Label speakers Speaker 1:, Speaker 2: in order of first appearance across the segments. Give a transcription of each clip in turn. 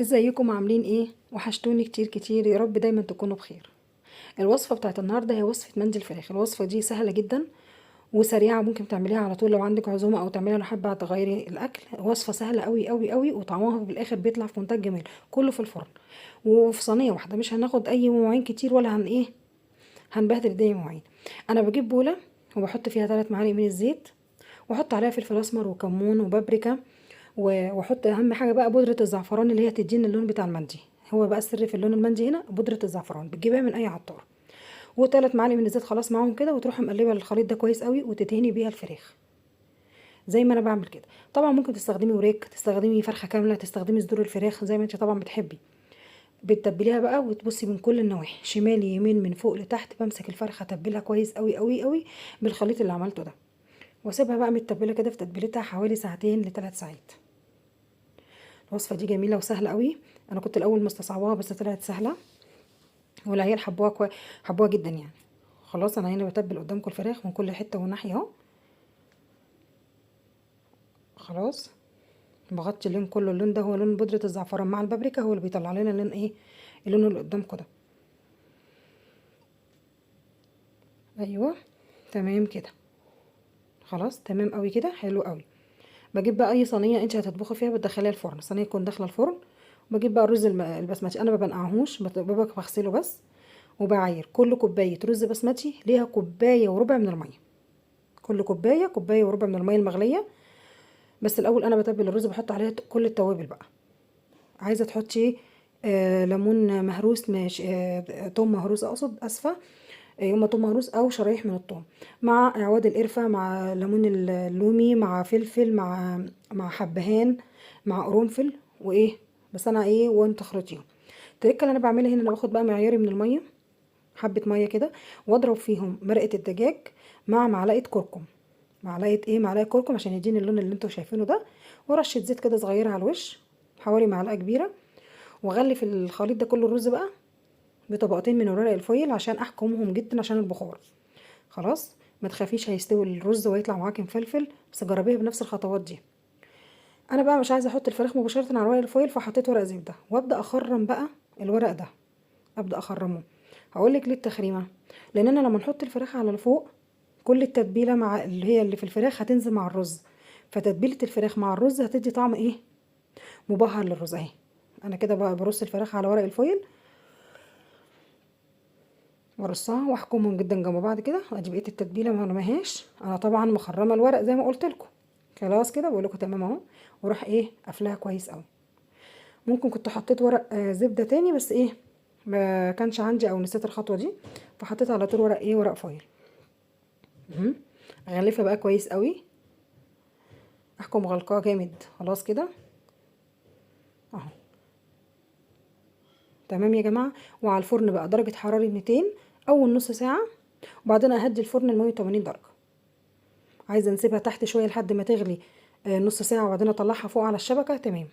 Speaker 1: ازيكم عاملين ايه؟ وحشتوني كتير كتير، يا رب دايما تكونوا بخير. الوصفة بتاعت النهاردة هي وصفة مندي الفراخ. الوصفة دي سهلة جدا وسريعة، ممكن تعمليها على طول لو عندك عزومة او تعمليها لو حابة تغيري الاكل. وصفة سهلة قوي قوي قوي، وطعمها في الاخر بيطلع في منتهى الجمال. كله في الفرن وفي صينية واحدة، مش هناخد اي مواعين كتير ولا هنبهدل الدنيا مواعين. انا بجيب بولة وبحط فيها 3 معالق من الزيت، واحط عليها فلفل اسمر وكمون وبابريكا، واحط اهم حاجه بقى بودره الزعفران اللي هي تدينا اللون بتاع المندي. هو بقى السر في اللون المندي هنا بودره الزعفران، بتجيبها من اي عطار. و3 معالق من الزيت خلاص معاهم كده، وتروحي مقلبه الخليط ده كويس قوي وتدهني بيها الفراخ زي ما انا بعمل كده. طبعا ممكن تستخدمي وراك، تستخدمي فرخه كامله، تستخدمي صدور الفراخ زي ما انت طبعا بتحبي. بتتبليها بقى وتبصي من كل النواحي، شمال يمين من فوق لتحت. بمسك الفرخه اتبلها كويس قوي قوي قوي بالخليط اللي عملته ده، واسيبها بقى متبله كده في تتبيلتها حوالي ساعتين ل3 ساعات. الوصفه دي جميله وسهله قوي. انا كنت الاول مستصعباها بس طلعت سهله، والعيال حبوها جدا يعني. خلاص انا هنا بتبل قدامكم الفراخ من كل حته وناحيه اهو. خلاص بغطي اللون كله. اللون ده هو لون بودره الزعفران مع البابريكا، هو اللي بيطلع لنا لون اللون اللي قدامكم ده. ايوه تمام كده. خلاص تمام قوي كده، حلو قوي. بجيب بقى اي صينيه انت هتطبخي فيها بتدخليها الفرن، صينيه تكون داخله الفرن. وبجيب بقى الرز البسمتي. انا ما بنقعهوش، بغسله بس. وبعاير كل كوبايه رز بسمتي ليها كوبايه وربع من الميه. كل كوبايه كوبايه وربع من الميه المغليه. بس الاول انا بتبل الرز، بحط عليها كل التوابل بقى. عايزه تحطي ليمون مهروس، ماشي. توم مهروس اقصد، اسفه. يوم توم مهروس او شرايح من الثوم، مع عواد القرفه، مع ليمون اللومي، مع فلفل، مع حبهان، مع قرنفل بس انا وانت تخلطيهم. التركه اللي انا بعملها هنا، انا باخد بقى معياري من الميه، حبه ميه كده، واضرب فيهم مرقه الدجاج مع معلقه كركم. معلقه كركم عشان يديني اللون اللي انتوا شايفينه ده. ورشه زيت كده صغيره على الوش، حوالي معلقه كبيره. واغلف الخليط ده كله الرز بقى بطبقتين من ورق الفويل عشان احكمهم جدا عشان البخار. خلاص ما تخافيش، هيستوي الرز ويطلع معاكي مفلفل، بس جربيها بنفس الخطوات دي. انا بقى مش عايزه احط الفراخ مباشره على ورق الفويل، فحطيت ورق زبده وابدا اخرم بقى الورق ده. ابدا اخرمه. هقول لك ليه التخريمه. لان انا لما نحط الفراخ على الفوق، كل التتبيله مع اللي في الفراخ هتنزل مع الرز. فتتبيله الفراخ مع الرز هتدي طعم مبهر للرز اهي. انا كده بقى برص الفراخ على ورق الفويل، وارصها واحكمهم جدا جنب بعض كده. ادي بقيه التتبيله ما رماهاش، انا طبعا مخرمه الورق زي ما قلت لكم. خلاص كده بقول لكم تمام اهو. وراح قافلاها كويس قوي. ممكن كنت حطيت ورق زبده تاني، بس ما كانش عندي او نسيت الخطوه دي. فحطيت على طول ورق ورق فويل. مهم. اغلفها بقى كويس قوي، احكم غلقها جامد. خلاص كده اهو. تمام يا جماعه. وعلى الفرن بقى درجه حراره 200 اول نص ساعه، وبعدين اهدي الفرن ل 180 درجه. عايزه نسيبها تحت شويه لحد ما تغلي نص ساعه، وبعدين اطلعها فوق على الشبكه. تمام.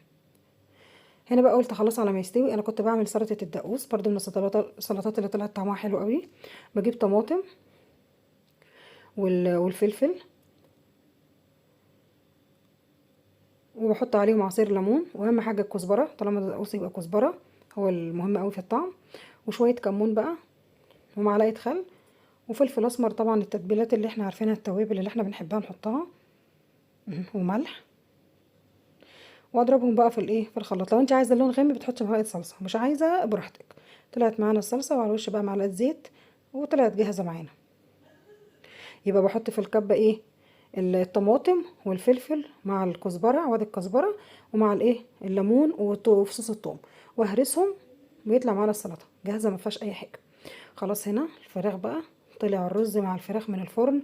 Speaker 1: هنا بقى قلت خلاص على ما يستوي. انا كنت بعمل سلطه الدقوس برضو من السلطات اللي طلعت طعمها حلو قوي. بجيب طماطم والفلفل، وبحط عليهم عصير ليمون، واهم حاجه الكزبره، طالما الدقوس يبقى كزبره، هو المهم قوي في الطعم. وشويه كمون بقى، ومعلقه خل، وفلفل اسمر. طبعا التتبيلات اللي احنا عارفينها، التوابل اللي احنا بنحبها نحطها. وملح. واضربهم بقى في الخلاط. لو انت عايزه اللون غامق بتحطي معلقه صلصه، مش عايزه براحتك. طلعت معانا الصلصه، وعلى الوش بقى معلقه زيت، وطلعت جاهزه معانا. يبقى بحط في الكبه الطماطم والفلفل مع الكزبره، عواد الكزبره، ومع الليمون وفصوص الثوم، وهرسهم. ويطلع معانا السلطه جاهزه ما فيهاش اي حاجه. خلاص هنا الفراخ بقى، طلع الرز مع الفراخ من الفرن.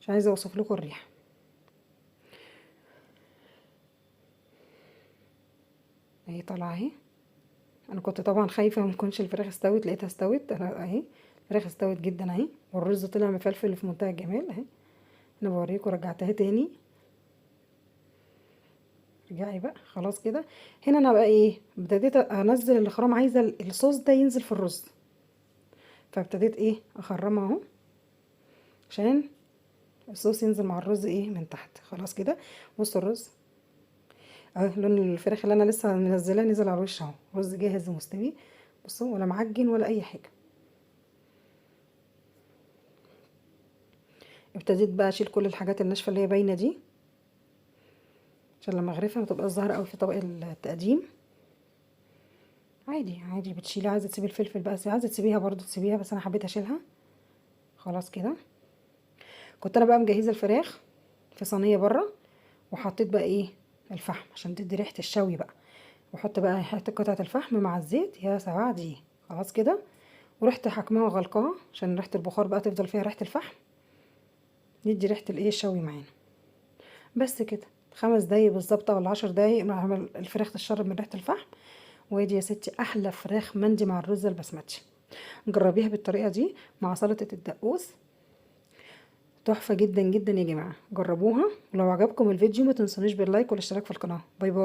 Speaker 1: مش عايزه اوصف لكم الريحه. اهي طالعه اهي. انا كنت طبعا خايفه ما تكونش الفراخ استوت، لقيتها استوت. انا اهي الفراخ استوت جدا اهي، والرز طلع مفلفل في منتهى الجمال اهي. انا بوريكم، رجعتها تاني. رجعي بقى خلاص كده. هنا انا بقى ابتديت انزل الخرام، عايزه الصوص ده ينزل في الرز. فابتديت اخرمها اهو عشان الصوص ينزل مع الرز من تحت. خلاص كده. بصوا الرز اهو لون الفراخ اللي انا لسه منزلاه نزل على الوش اهو. رز جاهز ومستوي، بصوا ولا معجن ولا اي حاجه. ابتديت بقى اشيل كل الحاجات الناشفه اللي هي باينه دي، عشان لما اغرفها ما تبقاش ظاهره قوي في طبق التقديم. عادي عادي بتشيلي، عايزه تسيبي الفلفل بقى عايزه تسيبيها برضو تسيبيها، بس انا حبيت اشيلها. خلاص كده. كنت انا بقى مجهزه الفراخ في صينيه بره، وحطيت بقى ايه الفحم عشان تدي ريحه الشوي بقى، واحط بقى حته قطعه الفحم مع الزيت يا سوادي. خلاص كده. ورحت حكماها وغلقاها عشان ريحه البخار بقى تفضل فيها ريحه الفحم، ندي ريحه الايه الشوي معانا. بس كده 5 دقايق بالظبط ولا 10 دقايق مع الفراخ تشرب من ريحه الفحم. وادي يا ستي احلى فراخ مندي مع الرز البسمتي. جربيها بالطريقه دي مع سلطه الدقوس، تحفه جدا جدا يا جماعه، جربوها. ولو عجبكم الفيديو ما تنسونيش باللايك والاشتراك في القناه. باي باي.